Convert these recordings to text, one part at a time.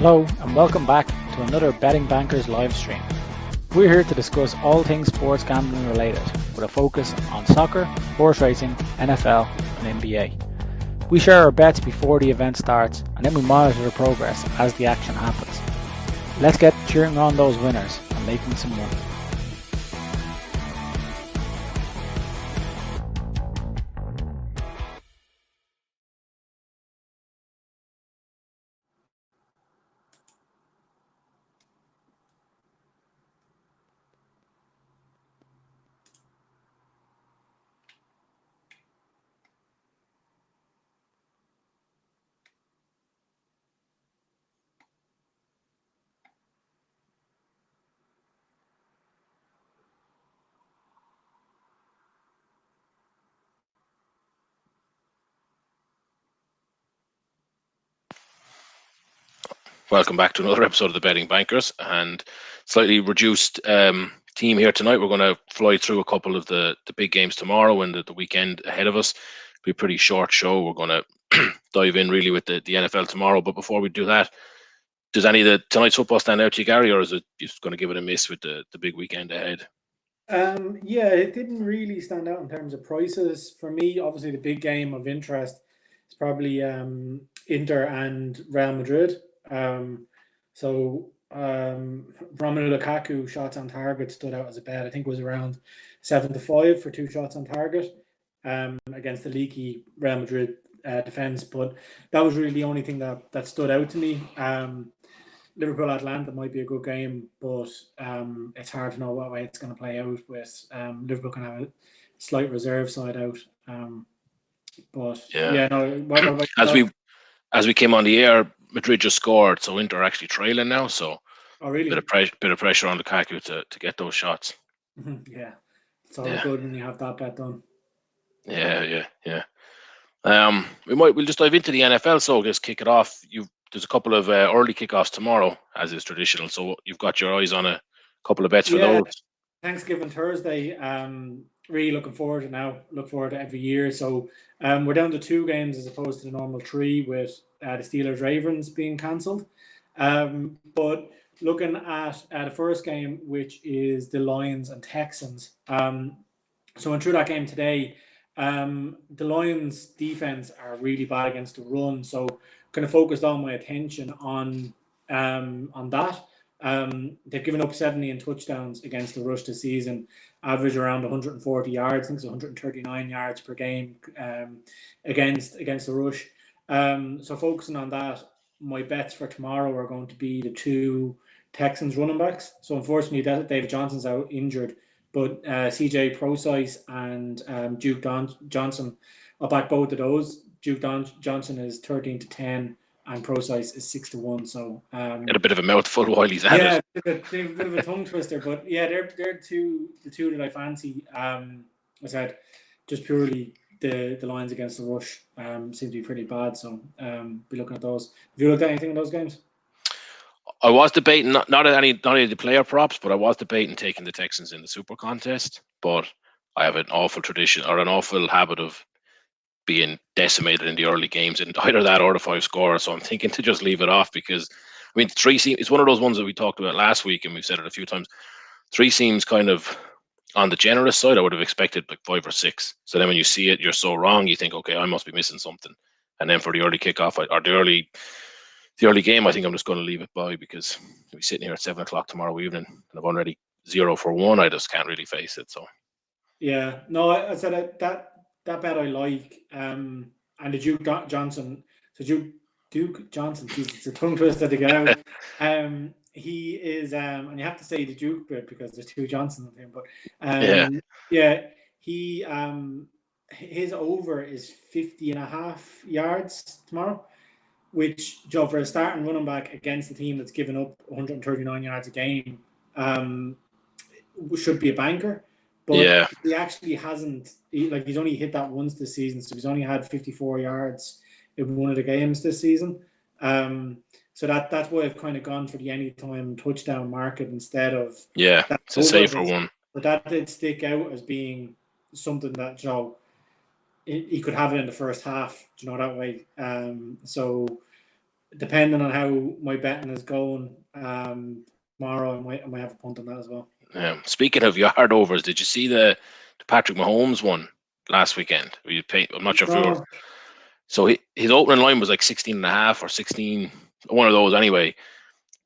Hello and welcome back to another Betting Bankers live stream. We're here to discuss all things sports gambling related with a focus on soccer, horse racing, NFL and NBA. We share our bets before the event starts and then we monitor the progress as the action happens. Let's get cheering on those winners and making some money. Welcome back to another episode of the Betting Bankers, and slightly reduced team here tonight. We're going to fly through a couple of the big games tomorrow and the weekend ahead of us. It'll be a pretty short show. We're going to dive in really with the NFL tomorrow. But before we do that, does any of tonight's football stand out to you, Gary, or is it just going to give it a miss with the big weekend ahead? Yeah, it didn't really stand out in terms of prices. For me, obviously the big game of interest is probably Inter and Real Madrid. So Romelu Lukaku shots on target stood out as a bet. I think it was around 7-5 for 2 shots on target against the leaky Real Madrid defense. But that was really the only thing that stood out to me. Liverpool Atlanta might be a good game, but it's hard to know what way it's going to play out. With Liverpool can have a slight reserve side out. But yeah, no. What as we came on the air, Madrid just scored, so Inter are actually trailing now. So really? bit of pressure on Lukaku to get those shots. Yeah, it's always good when you have that bet done. Yeah. We'll just dive into the NFL. So just kick it off. There's a couple of early kickoffs tomorrow, as is traditional. So you've got your eyes on a couple of bets for those. Thanksgiving Thursday. Really looking forward to now. Look forward to every year. So we're down to 2 games as opposed to the normal 3, with the Steelers Ravens being cancelled. But looking at the first game, which is the Lions and Texans. So went through that game today. The Lions defense are really bad against the run, so kind of focused all my attention on that. They've given up 70 touchdowns against the rush this season, average around 140 yards. I think it's 139 yards per game against the rush. So focusing on that, my bets for tomorrow are going to be the 2 Texans running backs. So unfortunately, David Johnson's out injured, but CJ Prosise and Duke Johnson, I'll back both of those. Duke Johnson is 13-10 and Prosise is 6-1. So had a bit of a mouthful while he's at it. Yeah, they're a bit of a tongue twister, but yeah, they're the two that I fancy. I said just purely the lines against the rush seem to be pretty bad, so be looking at those. Have you looked at anything in those games? I was debating not any of the player props, but I was debating taking the Texans in the Super Contest. But I have an awful tradition or an awful habit of being decimated in the early games in either that or the 5 scorer. So I'm thinking to just leave it off, because I mean 3 seems it's one of those ones that we talked about last week and we've said it a few times. 3 seems kind of on the generous side. I would have expected like 5 or 6. So then when you see it, you're so wrong. You think, okay, I must be missing something. And then for the early kickoff or the early game, I think I'm just going to leave it by, because we'll be sitting here at 7:00 tomorrow evening and I'm already 0 for 1. I just can't really face it. So yeah, no, I said that bet I like. And the Duke Johnson. So Duke Johnson, it's a tongue twister to get out. He is, and you have to say the Duke bit because there's 2 Johnsons in him. But he his over is 50.5 yards tomorrow, which, Joe, for a starting running back against a team that's given up 139 yards a game, should be a banker. But he actually hasn't. He's only hit that once this season, so he's only had 54 yards in one of the games this season. So that's why I've kind of gone for the anytime touchdown market instead of it's a save for 1. But that did stick out as being something that he could have it in the first half. Do you know that way? So depending on how my betting is going tomorrow, I might have a punt on that as well. Speaking of yard overs, did you see the Patrick Mahomes one last weekend? I'm not sure if you were. So his opening line was like 16 and a half or 16, one of those anyway,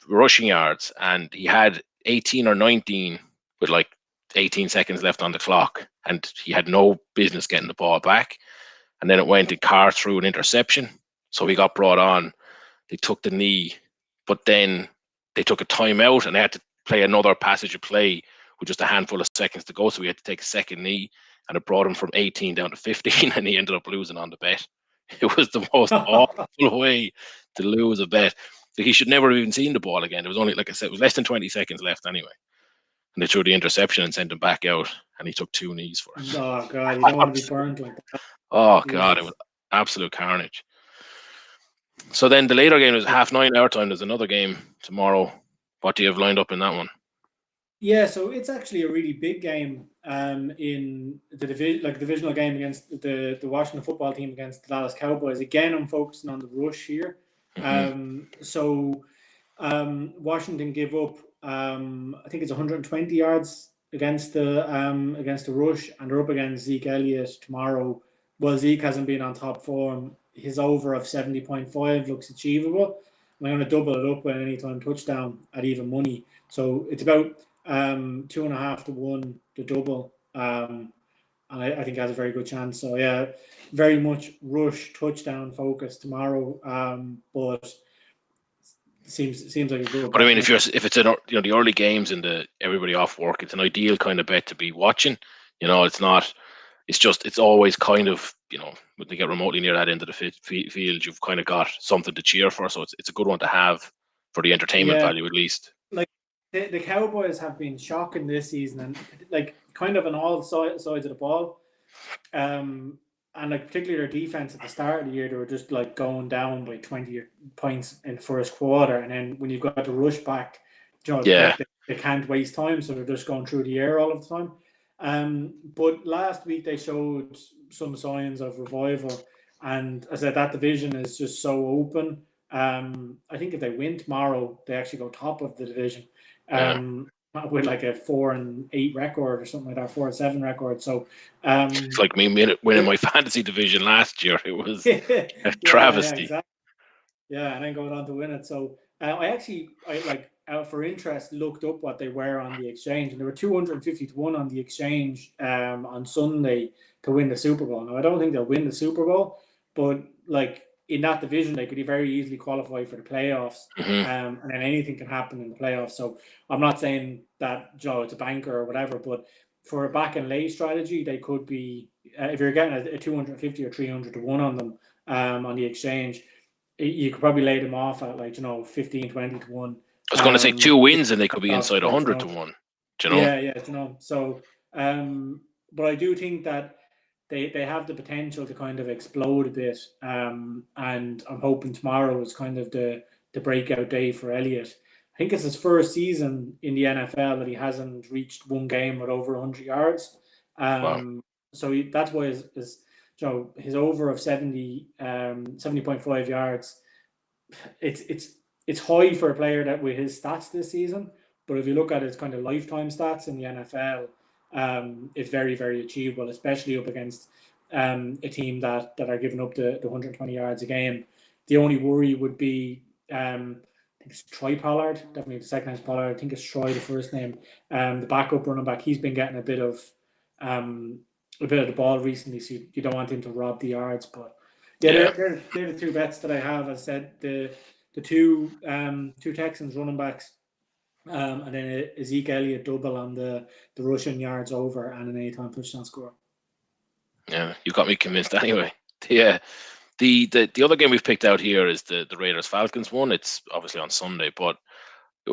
rushing yards, and he had 18 or 19 with like 18 seconds left on the clock, and he had no business getting the ball back. And then it went and Carr threw an interception, so he got brought on. They took the knee, but then they took a timeout and they had to play another passage of play with just a handful of seconds to go. So we had to take a second knee, and it brought him from 18 down to 15, and he ended up losing on the bet. It was the most awful way to lose a bet. So he should never have even seen the ball again. It was only, like I said, it was less than 20 seconds left anyway. And they threw the interception and sent him back out, and he took 2 knees for it. Oh, God, you don't want to be burned like that. Oh, God, it was absolute carnage. So then the later game is 9:30 our time. There's another game tomorrow. What do you have lined up in that one? Yeah, so it's actually a really big game in the divisional game against the Washington football team against the Dallas Cowboys. Again, I'm focusing on the rush here. So Washington give up, I think it's 120 yards against the rush, and they're up against Zeke Elliott tomorrow. Well, Zeke hasn't been on top form. His over of 70.5 looks achievable. I'm going to double it up with an anytime touchdown at even money. So it's about 2.5 to 1 to double. And I think has a very good chance. So yeah, very much rush touchdown focus tomorrow. But seems like a good. But I mean, if it's in the early games and everybody off work, it's an ideal kind of bet to be watching. It's not. It's always kind of, when they get remotely near that end of the field, you've kind of got something to cheer for. So it's a good one to have for the entertainment value at least. Like the Cowboys have been shocking this season, and like kind of on all sides of the ball. And like particularly their defense at the start of the year, they were just like going down by 20 points in the first quarter, and then when you've got to rush back, they can't waste time, so they're just going through the air all of the time. But last week they showed some signs of revival, and as I said, that division is just so open. I think if they win tomorrow, they actually go top of the division. With like a 4-8 record or something like that, 4-7 record. So it's like me winning my fantasy division last year. It was a travesty. Yeah, exactly. Yeah, and then going on to win it. So I for interest looked up what they were on the exchange, and they were 250 to 1 on the exchange on Sunday to win the Super Bowl. Now I don't think they'll win the Super Bowl, but like in that division, they could very easily qualify for the playoffs, and then anything can happen in the playoffs. So I'm not saying that it's a banker or whatever, but for a back and lay strategy, they could be if you're getting a 250 or 300 to 1 on them on the exchange, you could probably lay them off at 15, 20 to 1. I was going to say 2 wins and they could be inside 100 to 1. Yeah. So, but I do think that they have the potential to kind of explode a bit, and I'm hoping tomorrow is kind of the breakout day for Elliott. I think it's his first season in the NFL that he hasn't reached one game with over 100 yards. Wow. So that's why his over of 70.5 yards. It's high for a player that with his stats this season, but if you look at his kind of lifetime stats in the NFL, it's very, very achievable, especially up against a team that are giving up the 120 yards a game. The only worry would be, I think it's Troy Pollard, definitely the second name Pollard. I think it's Troy, the first name. The backup running back, he's been getting a bit of the ball recently, so you don't want him to rob the yards. But they're the two bets that I have. As I said, the two Texans running backs. And then Zeke Elliott double on the rushing yards over and an anytime touchdown score. Yeah, you got me convinced anyway. Yeah. The other game we've picked out here is the Raiders Falcons one. It's obviously on Sunday, but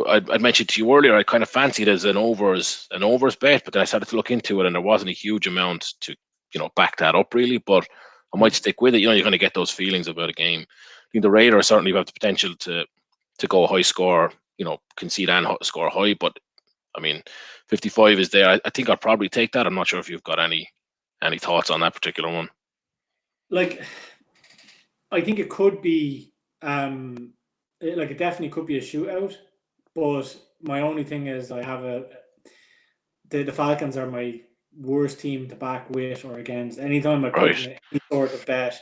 I mentioned to you earlier I kind of fancied it as an overs bet, but then I started to look into it and there wasn't a huge amount to back that up really. But I might stick with it. You're going to get those feelings about a game. I think the Raiders certainly have the potential to go high score, concede and score high. But I mean, 55 is there. I think I'll probably take that. I'm not sure if you've got any thoughts on that particular one. Like, I think it could be it definitely could be a shootout, but my only thing is the Falcons are my worst team to back with or against. Anytime I put Right. in any sort of bet,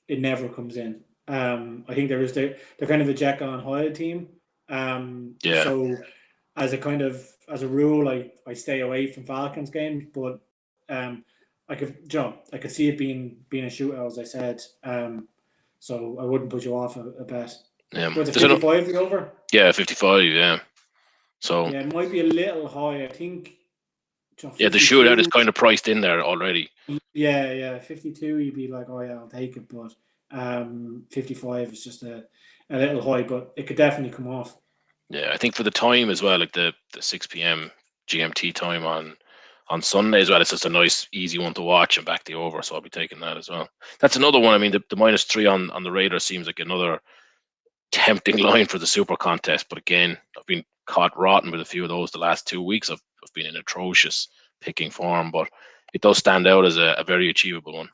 it never comes in. I think they're kind of a Jekyll and Hyde team. Yeah. So as a rule, I stay away from Falcons games, but I could see it being a shootout, as I said. So I wouldn't put you off a bet. Yeah. Was it There's enough. 55 the over? Yeah, 55. Yeah. So Yeah, it might be a little high. I think yeah, the shootout is 52. kind of priced in there already. Yeah, 52. You'd be like, oh yeah, I'll take it. But 55 is just a little high, but it could definitely come off. Yeah, I think for the time as well, like the 6 p.m. GMT time on Sunday as well, it's just a nice, easy one to watch and back the over. So I'll be taking that as well. That's another one. I mean, the -3 on the radar seems like another tempting line for the super contest. But again, I've been caught rotten with a few of those the last 2 weeks. I've been in atrocious picking form, but it does stand out as a very achievable one.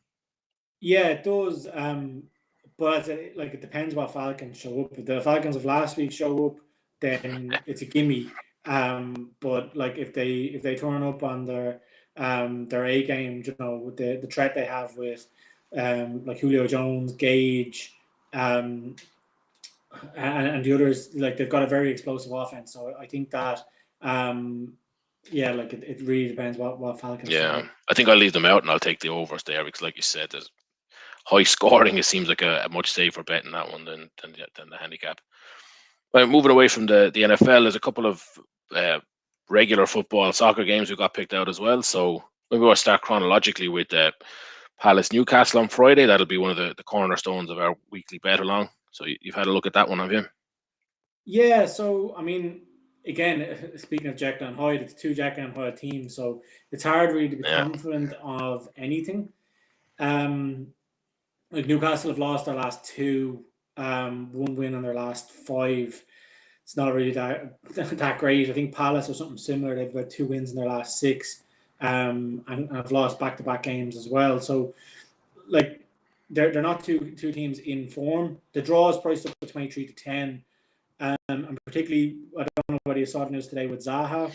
Yeah, it does. But it depends what Falcons show up. If the Falcons of last week show up, then it's a gimme. But like if they turn up on their A game, with the threat they have with like Julio Jones, Gage, and the others, like they've got a very explosive offense. So I think that yeah, like it really depends what Falcons show Yeah, up. I think I'll leave them out and I'll take the overs there because, like you said, there's high scoring. It seems like a much safer bet in that one than the handicap. Well, moving away from the NFL, there's a couple of uh, regular football soccer games who got picked out as well. So maybe we'll start chronologically with Palace Newcastle on Friday. That'll be one of the cornerstones of our weekly bet along. So you've had a look at that one, have you? Yeah, so I mean, again, speaking of Jekyll and Hyde, it's two Jekyll and Hyde teams, so it's hard really to be Yeah. confident of anything. Um, like Newcastle have lost their last two, one win in their last five. It's not really that great. I think Palace or something similar. They've got two wins in their last six, and have lost back-to-back games as well. So, like, they're not two teams in form. The draw is priced up to 23-10. And particularly, I don't know whether you saw the news today with Zaha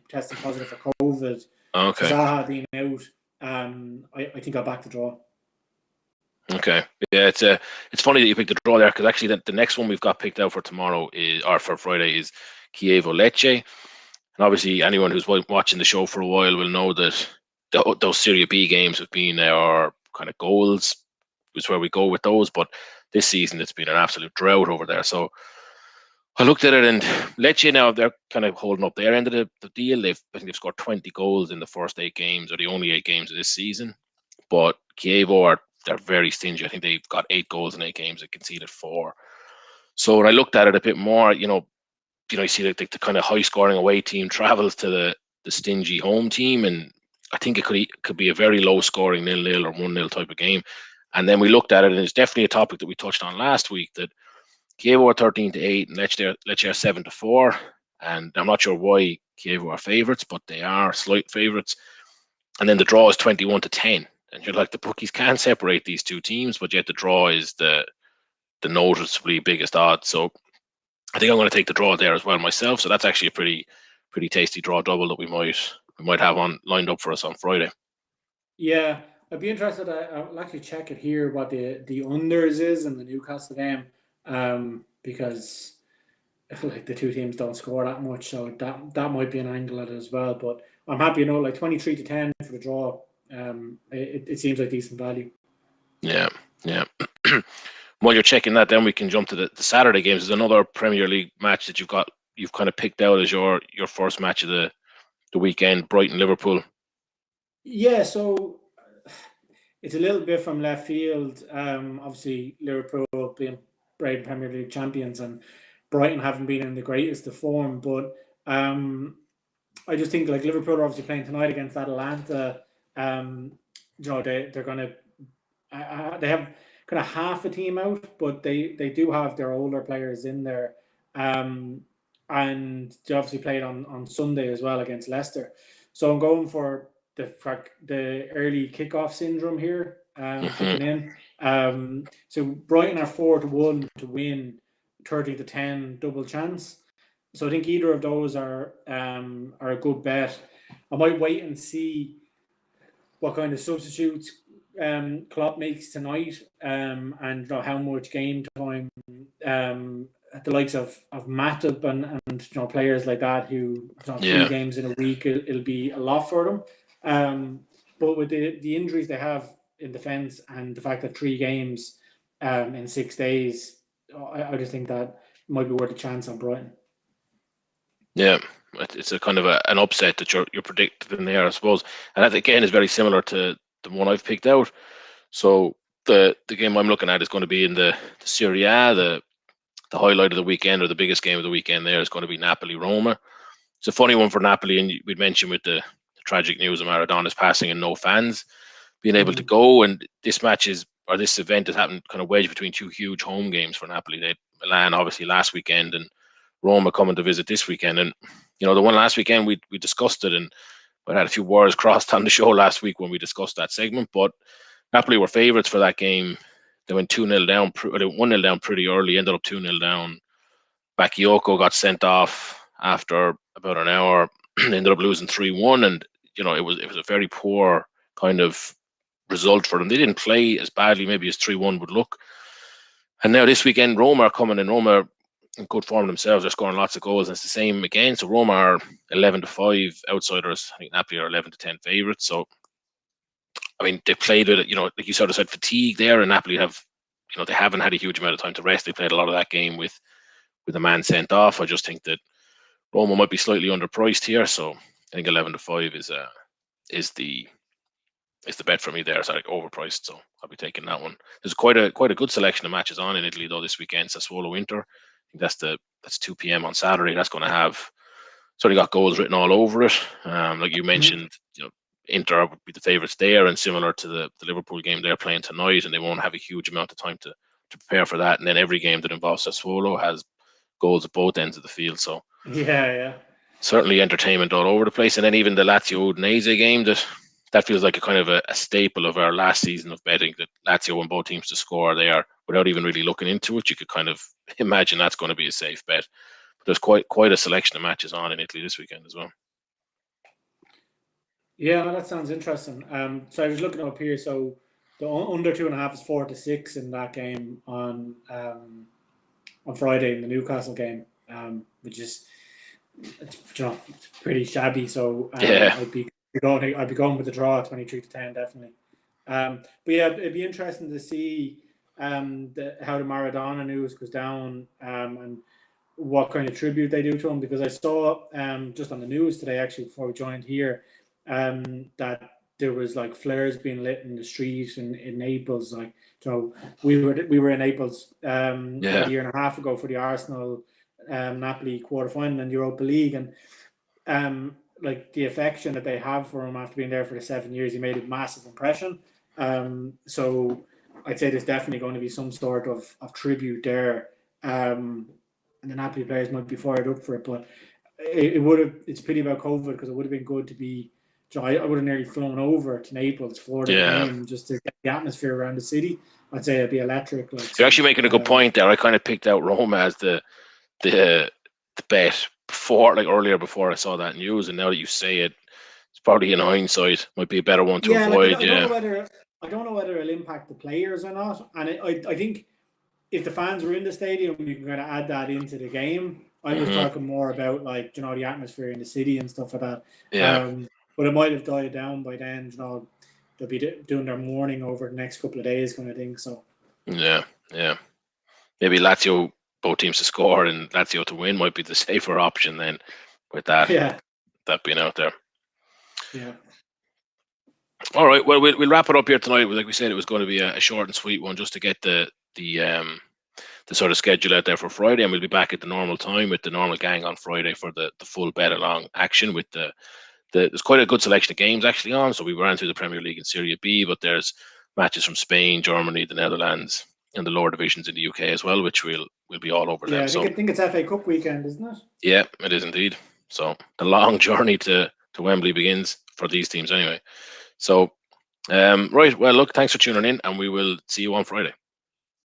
testing positive for COVID. So Okay. Zaha being out, I think I'll back the draw. Okay. Yeah, it's funny that you picked the draw there because actually the next one we've got picked out for tomorrow or for Friday is Chievo Lecce. And obviously, anyone who's watching the show for a while will know that those Serie B games have been our kind of goals, is where we go with those. But this season, it's been an absolute drought over there. So I looked at it, and Lecce now they're kind of holding up their end of the deal. I think they've scored 20 goals in the first 8 games, or the only 8 games of this season. But Chievo they're very stingy. I think they've got 8 goals in 8 games. They conceded 4. So when I looked at it a bit more, you see the kind of high scoring away team travels to the stingy home team, and I think it could be a very low scoring 0-0 or 1-0 type of game. And then we looked at it, and it's definitely a topic that we touched on last week that Chievo are 13-8 and Lecce are 7-4. And I'm not sure why Chievo are favourites, but they are slight favourites. And then the draw is 21-10. And you're like, the bookies can't separate these two teams, but yet the draw is the noticeably biggest odds. So I think I'm going to take the draw there as well myself. So that's actually a pretty tasty draw double that we might have on lined up for us on Friday. Yeah, I'd be interested. I'll actually check it here what the unders is in the Newcastle game, because like the two teams don't score that much, so that might be an angle at it as well. But I'm happy, like 23-10 for the draw. It seems like decent value. Yeah. While you're checking that, then we can jump to the Saturday games. There's another Premier League match that you've kind of picked out as your first match of the weekend, Brighton Liverpool. Yeah, so it's a little bit from left field. Obviously, Liverpool being Premier League champions and Brighton haven't been in the greatest of form, but I just think like Liverpool are obviously playing tonight against Atalanta. They're going to they have kind of half a team out, but they do have their older players in there. And they obviously played on Sunday as well against Leicester. So I'm going for the early kickoff syndrome here, kicking in. So Brighton are 4-1 to win. 30-10 double chance. So I think either of those are a good bet. I might wait and see what kind of substitutes Klopp makes tonight, and how much game time the likes of Matip and players like that who 3 games in a week, it'll be a lot for them. But with the injuries they have in defence and the fact that 3 games in 6 days, I just think that might be worth a chance on Brighton. Yeah, it's a kind of an upset that you're predicting there, I suppose, and that again is very similar to the one I've picked out. So the game I'm looking at is going to be in the Serie A. The highlight of the weekend, or the biggest game of the weekend there, is going to be Napoli-Roma. It's a funny one for Napoli, and we'd mentioned with the tragic news of Maradona's passing and no fans being able to go. And this event has happened kind of wedged between 2 huge home games for Napoli. They had Milan obviously last weekend, and Roma coming to visit this weekend. And the one last weekend we discussed it, and we had a few wires crossed on the show last week when we discussed that segment. But Napoli were favourites for that game. They went 2-0 down, they went 1-0 down pretty early, ended up 2-0 down. Bakayoko got sent off after about an hour, ended up losing 3-1, and it was a very poor kind of result for them. They didn't play as badly maybe as 3-1 would look. And now this weekend, Roma are coming in. Roma are in good form themselves. They're scoring lots of goals, and it's the same again. So Roma are 11-5 outsiders. I think Napoli are 11-10 favourites. So I mean, they played with it, like you sort of said, fatigue there, and Napoli have, they haven't had a huge amount of time to rest. They played a lot of that game with a man sent off. I just think that Roma might be slightly underpriced here, so I think 11-5 is the bet for me there. It's like overpriced, so I'll be taking that one. There's quite a good selection of matches on in Italy though this weekend. Sassuolo Inter, I think that's 2 p.m. on Saturday. That's going to have sort of got goals written all over it. Like you mentioned, Inter would be the favourites there, and similar to the Liverpool game they're playing tonight, and they won't have a huge amount of time to prepare for that. And then every game that involves Sassuolo has goals at both ends of the field. So certainly entertainment all over the place. And then even the Lazio Udinese game, that feels like a kind of a staple of our last season of betting, that Lazio want both teams to score there without even really looking into it. You could kind of imagine that's going to be a safe bet. But there's quite a selection of matches on in Italy this weekend as well. Yeah, that sounds interesting. So I was looking up here. So the under 2.5 is 4-6 in that game on Friday in the Newcastle game, which is it's pretty shabby. So I'd be going with the draw 23-10 definitely. But yeah, it'd be interesting to see how the Maradona news goes down, and what kind of tribute they do to him, because I saw just on the news today, actually, before we joined here, that there was like flares being lit in the street in Naples. Like, we were in Naples a year and a half ago for the Arsenal Napoli quarterfinal in Europa League, and like the affection that they have for him after being there for the 7 years, he made a massive impression. So I'd say there's definitely going to be some sort of tribute there. And the Napoli players might be fired up for it, but it's a pity about COVID, because it would have been good to be. I would have nearly flown over to Naples for the game just to get the atmosphere around the city. I'd say it'd be electric. You're actually making a good point there. I kind of picked out Roma as the bet earlier before I saw that news, and now that you say it, it's probably in hindsight might be a better one to avoid. I don't know whether it'll impact the players or not, and I think if the fans were in the stadium, you can kind of add that into the game. I'm just talking more about the atmosphere in the city and stuff like that. Yeah. But it might have died down by then. They'll be doing their mourning over the next couple of days, kind of thing. So. Yeah. Maybe Lazio, both teams to score and Lazio to win might be the safer option then, with that being out there. Yeah. All right. Well, we'll wrap it up here tonight. Like we said, it was going to be a short and sweet one just to get the sort of schedule out there for Friday, and we'll be back at the normal time with the normal gang on Friday for the full bet along action with there's quite a good selection of games actually on. So we ran through the Premier League and Serie B, but there's matches from Spain, Germany, the Netherlands, and the lower divisions in the UK as well, which we'll be all over them. I think it's FA Cup weekend, isn't it? Yeah, it is indeed. So the long journey to Wembley begins for these teams anyway. So, right. Well, look, thanks for tuning in, and we will see you on Friday.